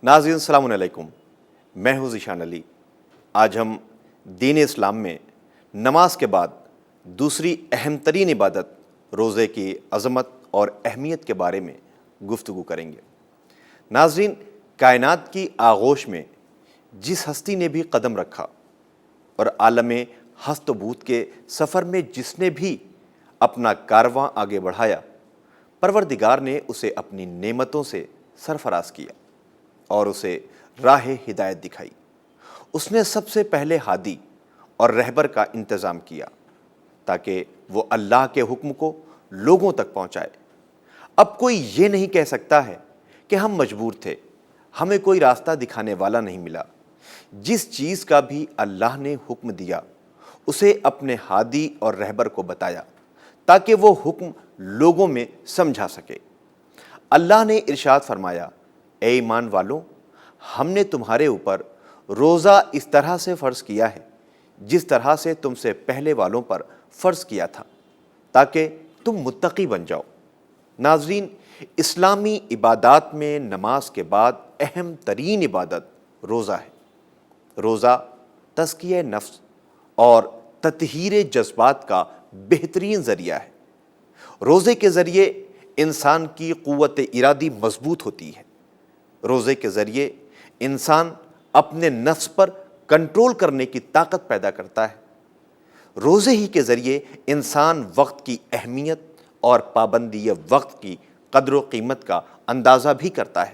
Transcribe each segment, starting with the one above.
ناظرین السلام علیکم، میں ہوں ذیشان علی۔ آج ہم دین اسلام میں نماز کے بعد دوسری اہم ترین عبادت روزے کی عظمت اور اہمیت کے بارے میں گفتگو کریں گے۔ ناظرین، کائنات کی آغوش میں جس ہستی نے بھی قدم رکھا اور عالم ہست و بوت کے سفر میں جس نے بھی اپنا کارواں آگے بڑھایا، پروردگار نے اسے اپنی نعمتوں سے سرفراز کیا اور اسے راہ ہدایت دکھائی۔ اس نے سب سے پہلے ہادی اور رہبر کا انتظام کیا تاکہ وہ اللہ کے حکم کو لوگوں تک پہنچائے۔ اب کوئی یہ نہیں کہہ سکتا ہے کہ ہم مجبور تھے، ہمیں کوئی راستہ دکھانے والا نہیں ملا۔ جس چیز کا بھی اللہ نے حکم دیا اسے اپنے ہادی اور رہبر کو بتایا تاکہ وہ حکم لوگوں میں سمجھا سکے۔ اللہ نے ارشاد فرمایا، اے ایمان والو، ہم نے تمہارے اوپر روزہ اس طرح سے فرض کیا ہے جس طرح سے تم سے پہلے والوں پر فرض کیا تھا تاکہ تم متقی بن جاؤ۔ ناظرین، اسلامی عبادات میں نماز کے بعد اہم ترین عبادت روزہ ہے۔ روزہ تزکیہ نفس اور تطہیر جذبات کا بہترین ذریعہ ہے۔ روزے کے ذریعے انسان کی قوت ارادی مضبوط ہوتی ہے۔ روزے کے ذریعے انسان اپنے نفس پر کنٹرول کرنے کی طاقت پیدا کرتا ہے۔ روزے ہی کے ذریعے انسان وقت کی اہمیت اور پابندی وقت کی قدر و قیمت کا اندازہ بھی کرتا ہے۔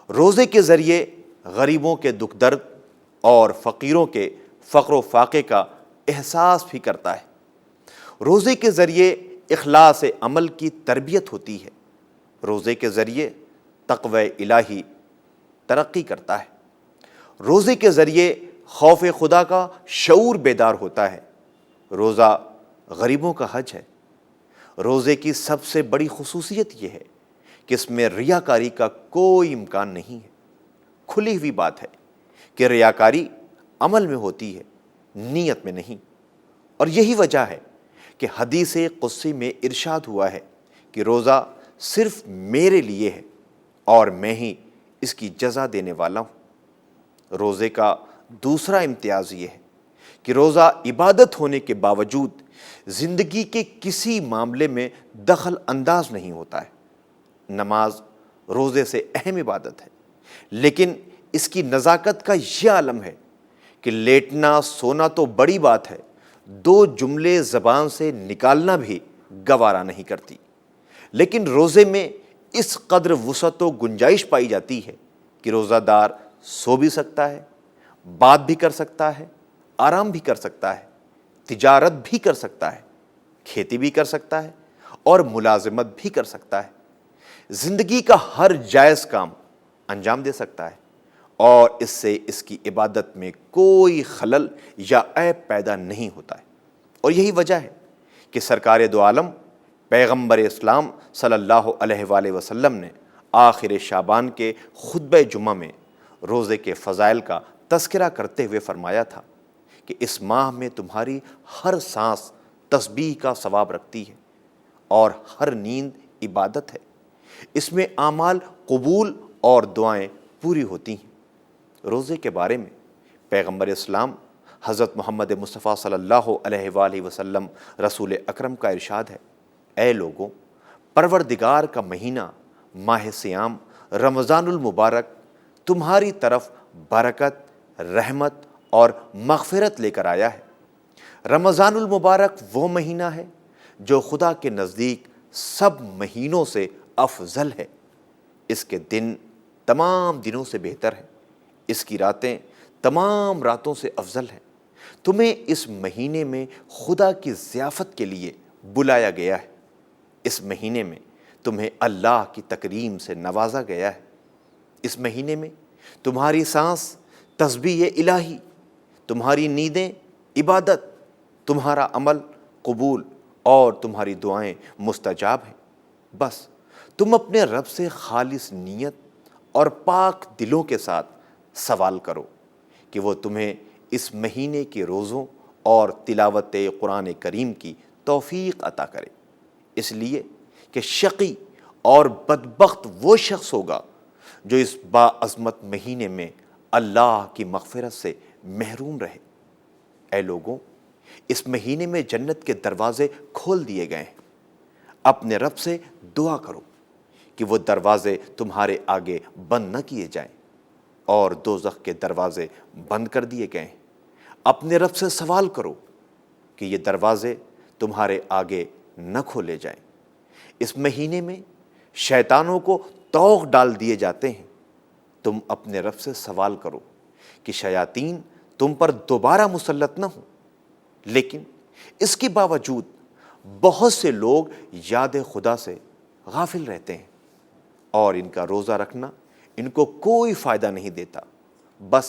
روزے کے ذریعے غریبوں کے دکھ درد اور فقیروں کے فقر و فاقے کا احساس بھی کرتا ہے۔ روزے کے ذریعے اخلاص عمل کی تربیت ہوتی ہے۔ روزے کے ذریعے تقوی الہی ترقی کرتا ہے۔ روزے کے ذریعے خوف خدا کا شعور بیدار ہوتا ہے۔ روزہ غریبوں کا حج ہے۔ روزے کی سب سے بڑی خصوصیت یہ ہے کہ اس میں ریاکاری کا کوئی امکان نہیں ہے۔ کھلی ہوئی بات ہے کہ ریاکاری عمل میں ہوتی ہے، نیت میں نہیں، اور یہی وجہ ہے کہ حدیث قدسی میں ارشاد ہوا ہے کہ روزہ صرف میرے لیے ہے اور میں ہی اس کی جزا دینے والا ہوں۔ روزے کا دوسرا امتیاز یہ ہے کہ روزہ عبادت ہونے کے باوجود زندگی کے کسی معاملے میں دخل انداز نہیں ہوتا ہے۔ نماز روزے سے اہم عبادت ہے، لیکن اس کی نزاکت کا یہ عالم ہے کہ لیٹنا سونا تو بڑی بات ہے، دو جملے زبان سے نکالنا بھی گوارا نہیں کرتی۔ لیکن روزے میں اس قدر وسعت و گنجائش پائی جاتی ہے کہ روزہ دار سو بھی سکتا ہے، بات بھی کر سکتا ہے، آرام بھی کر سکتا ہے، تجارت بھی کر سکتا ہے، کھیتی بھی کر سکتا ہے اور ملازمت بھی کر سکتا ہے۔ زندگی کا ہر جائز کام انجام دے سکتا ہے اور اس سے اس کی عبادت میں کوئی خلل یا عیب پیدا نہیں ہوتا ہے۔ اور یہی وجہ ہے کہ سرکار دو عالم پیغمبر اسلام صلی اللہ علیہ وآلہ وسلم نے آخر شعبان کے خطبہ جمعہ میں روزے کے فضائل کا تذکرہ کرتے ہوئے فرمایا تھا کہ اس ماہ میں تمہاری ہر سانس تسبیح کا ثواب رکھتی ہے اور ہر نیند عبادت ہے۔ اس میں اعمال قبول اور دعائیں پوری ہوتی ہیں۔ روزے کے بارے میں پیغمبر اسلام حضرت محمد مصطفیٰ صلی اللہ علیہ وآلہ وسلم رسول اکرم کا ارشاد ہے، اے لوگوں، پروردگار کا مہینہ ماہ سیام رمضان المبارک تمہاری طرف برکت، رحمت اور مغفرت لے کر آیا ہے۔ رمضان المبارک وہ مہینہ ہے جو خدا کے نزدیک سب مہینوں سے افضل ہے۔ اس کے دن تمام دنوں سے بہتر ہیں، اس کی راتیں تمام راتوں سے افضل ہیں۔ تمہیں اس مہینے میں خدا کی ضیافت کے لیے بلایا گیا ہے۔ اس مہینے میں تمہیں اللہ کی تکریم سے نوازا گیا ہے۔ اس مہینے میں تمہاری سانس تسبیح الہی، تمہاری نیندیں عبادت، تمہارا عمل قبول اور تمہاری دعائیں مستجاب ہیں۔ بس تم اپنے رب سے خالص نیت اور پاک دلوں کے ساتھ سوال کرو کہ وہ تمہیں اس مہینے کے روزوں اور تلاوت قرآن کریم کی توفیق عطا کرے، اس لیے کہ شقی اور بدبخت وہ شخص ہوگا جو اس باعظمت مہینے میں اللہ کی مغفرت سے محروم رہے۔ اے لوگوں، اس مہینے میں جنت کے دروازے کھول دیے گئے ہیں۔ اپنے رب سے دعا کرو کہ وہ دروازے تمہارے آگے بند نہ کیے جائیں، اور دوزخ کے دروازے بند کر دیے گئے ہیں۔ اپنے رب سے سوال کرو کہ یہ دروازے تمہارے آگے نہ کھولے جائیں۔ اس مہینے میں شیطانوں کو طوق ڈال دیے جاتے ہیں۔ تم اپنے رب سے سوال کرو کہ شیاطین تم پر دوبارہ مسلط نہ ہوں۔ لیکن اس کے باوجود بہت سے لوگ یاد خدا سے غافل رہتے ہیں، اور ان کا روزہ رکھنا ان کو کوئی فائدہ نہیں دیتا۔ بس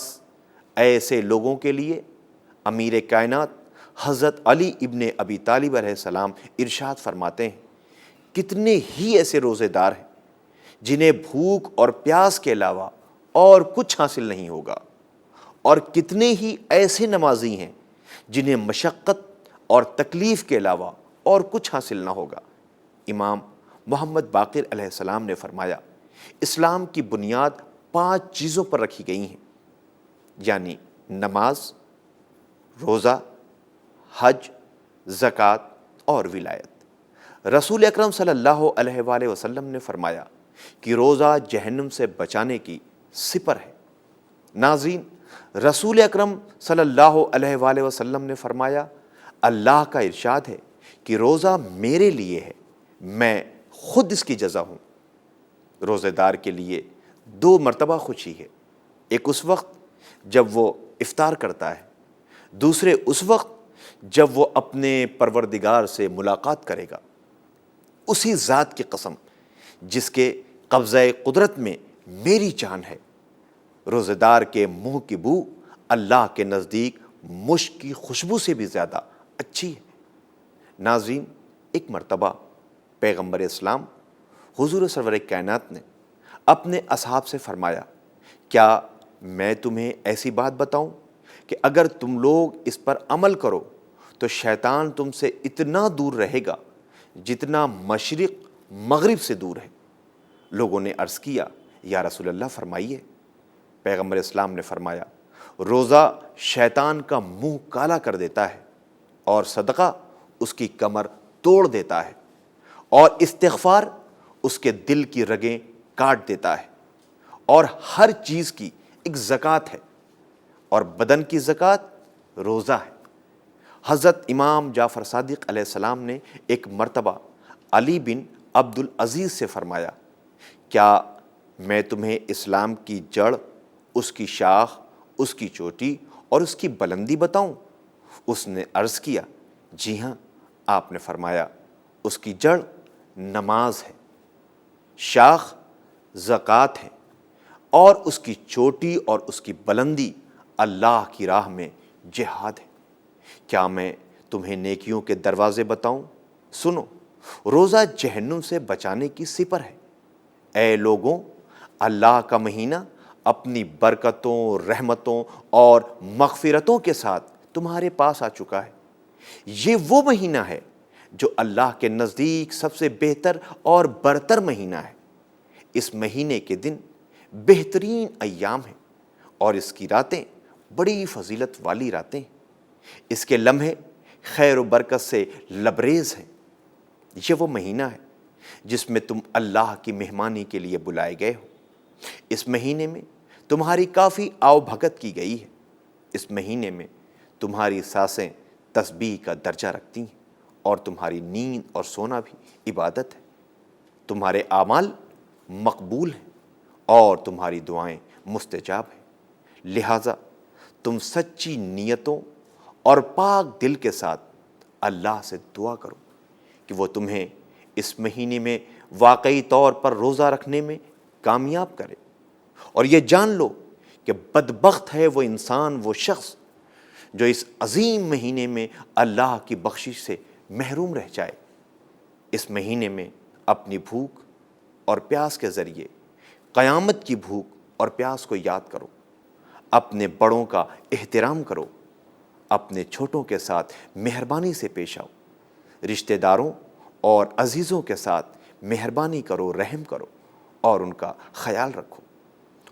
ایسے لوگوں کے لیے امیر کائنات حضرت علی ابن ابی طالب علیہ السلام ارشاد فرماتے ہیں، کتنے ہی ایسے روزے دار ہیں جنہیں بھوک اور پیاس کے علاوہ اور کچھ حاصل نہیں ہوگا، اور کتنے ہی ایسے نمازی ہیں جنہیں مشقت اور تکلیف کے علاوہ اور کچھ حاصل نہ ہوگا۔ امام محمد باقر علیہ السلام نے فرمایا، اسلام کی بنیاد 5 چیزوں پر رکھی گئی ہیں، یعنی نماز، روزہ، حج، زکوٰۃ اور ولایت۔ رسول اکرم صلی اللہ علیہ وآلہ وسلم نے فرمایا کہ روزہ جہنم سے بچانے کی سپر ہے۔ ناظرین، رسول اکرم صلی اللہ علیہ وآلہ وسلم نے فرمایا، اللہ کا ارشاد ہے کہ روزہ میرے لیے ہے، میں خود اس کی جزا ہوں۔ روزے دار کے لیے 2 مرتبہ خوشی ہے، ایک اس وقت جب وہ افطار کرتا ہے، دوسرے اس وقت جب وہ اپنے پروردگار سے ملاقات کرے گا۔ اسی ذات کی قسم جس کے قبضہ قدرت میں میری جان ہے، روزے دار کے منہ کی بو اللہ کے نزدیک مشک کی خوشبو سے بھی زیادہ اچھی ہے۔ ناظرین، ایک مرتبہ پیغمبر اسلام حضور سرور کائنات نے اپنے اصحاب سے فرمایا، کیا میں تمہیں ایسی بات بتاؤں کہ اگر تم لوگ اس پر عمل کرو تو شیطان تم سے اتنا دور رہے گا جتنا مشرق مغرب سے دور ہے۔ لوگوں نے عرض کیا، یا رسول اللہ فرمائیے۔ پیغمبر اسلام نے فرمایا، روزہ شیطان کا منہ کالا کر دیتا ہے، اور صدقہ اس کی کمر توڑ دیتا ہے، اور استغفار اس کے دل کی رگیں کاٹ دیتا ہے، اور ہر چیز کی ایک زکوٰۃ ہے، اور بدن کی زکوٰۃ روزہ ہے۔ حضرت امام جعفر صادق علیہ السلام نے ایک مرتبہ علی بن عبد العزیز سے فرمایا، کیا میں تمہیں اسلام کی جڑ، اس کی شاخ، اس کی چوٹی اور اس کی بلندی بتاؤں؟ اس نے عرض کیا، جی ہاں۔ آپ نے فرمایا، اس کی جڑ نماز ہے، شاخ زکوٰۃ ہے، اور اس کی چوٹی اور اس کی بلندی اللہ کی راہ میں جہاد ہے۔ کیا میں تمہیں نیکیوں کے دروازے بتاؤں؟ سنو، روزہ جہنم سے بچانے کی سپر ہے۔ اے لوگوں، اللہ کا مہینہ اپنی برکتوں، رحمتوں اور مغفرتوں کے ساتھ تمہارے پاس آ چکا ہے۔ یہ وہ مہینہ ہے جو اللہ کے نزدیک سب سے بہتر اور برتر مہینہ ہے۔ اس مہینے کے دن بہترین ایام ہیں، اور اس کی راتیں بڑی فضیلت والی راتیں ہیں۔ اس کے لمحے خیر و برکت سے لبریز ہیں۔ یہ وہ مہینہ ہے جس میں تم اللہ کی مہمانی کے لیے بلائے گئے ہو۔ اس مہینے میں تمہاری کافی آؤ بھگت کی گئی ہے۔ اس مہینے میں تمہاری سانسیں تسبیح کا درجہ رکھتی ہیں، اور تمہاری نیند اور سونا بھی عبادت ہے۔ تمہارے اعمال مقبول ہیں، اور تمہاری دعائیں مستجاب ہیں۔ لہٰذا تم سچی نیتوں اور پاک دل کے ساتھ اللہ سے دعا کرو کہ وہ تمہیں اس مہینے میں واقعی طور پر روزہ رکھنے میں کامیاب کرے۔ اور یہ جان لو کہ بدبخت ہے وہ انسان، وہ شخص جو اس عظیم مہینے میں اللہ کی بخشش سے محروم رہ جائے۔ اس مہینے میں اپنی بھوک اور پیاس کے ذریعے قیامت کی بھوک اور پیاس کو یاد کرو۔ اپنے بڑوں کا احترام کرو، اپنے چھوٹوں کے ساتھ مہربانی سے پیش آؤ، رشتہ داروں اور عزیزوں کے ساتھ مہربانی کرو، رحم کرو، اور ان کا خیال رکھو۔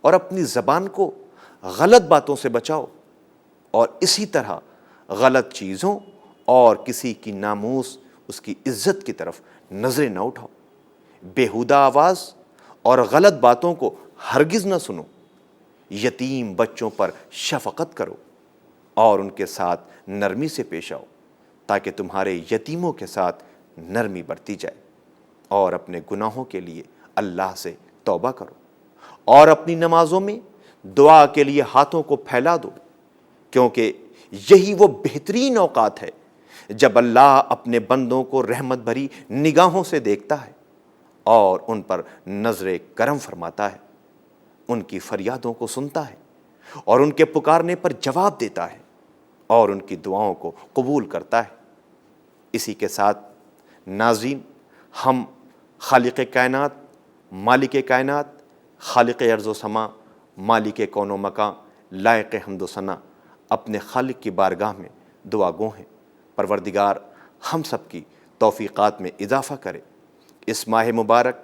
اور اپنی زبان کو غلط باتوں سے بچاؤ، اور اسی طرح غلط چیزوں اور کسی کی ناموس، اس کی عزت کی طرف نظریں نہ اٹھاؤ۔ بیہودہ آواز اور غلط باتوں کو ہرگز نہ سنو۔ یتیم بچوں پر شفقت کرو اور ان کے ساتھ نرمی سے پیش آؤ، تاکہ تمہارے یتیموں کے ساتھ نرمی برتی جائے، اور اپنے گناہوں کے لیے اللہ سے توبہ کرو، اور اپنی نمازوں میں دعا کے لیے ہاتھوں کو پھیلا دو، کیونکہ یہی وہ بہترین اوقات ہے جب اللہ اپنے بندوں کو رحمت بھری نگاہوں سے دیکھتا ہے اور ان پر نظر کرم فرماتا ہے، ان کی فریادوں کو سنتا ہے اور ان کے پکارنے پر جواب دیتا ہے اور ان کی دعاؤں کو قبول کرتا ہے۔ اسی کے ساتھ ناظرین، ہم خالق کائنات، مالک کائنات، خالق ارض و سما، مالک کون و مکان، لائق حمد و ثنا، اپنے خالق کی بارگاہ میں دعا گو ہیں، پروردگار ہم سب کی توفیقات میں اضافہ کرے۔ اس ماہ مبارک،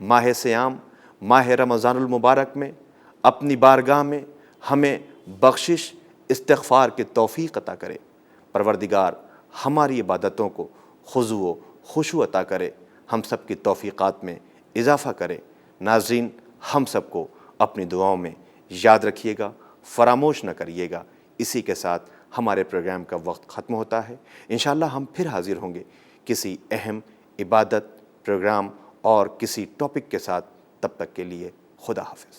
ماہ صیام، ماہ رمضان المبارک میں اپنی بارگاہ میں ہمیں بخشش، استغفار کی توفیق عطا کرے۔ پروردگار ہماری عبادتوں کو خضوع و خشوع عطا کرے، ہم سب کی توفیقات میں اضافہ کرے۔ ناظرین، ہم سب کو اپنی دعاؤں میں یاد رکھیے گا، فراموش نہ کریے گا۔ اسی کے ساتھ ہمارے پروگرام کا وقت ختم ہوتا ہے۔ انشاءاللہ ہم پھر حاضر ہوں گے کسی اہم عبادت، پروگرام اور کسی ٹاپک کے ساتھ۔ تب تک کے لیے خدا حافظ۔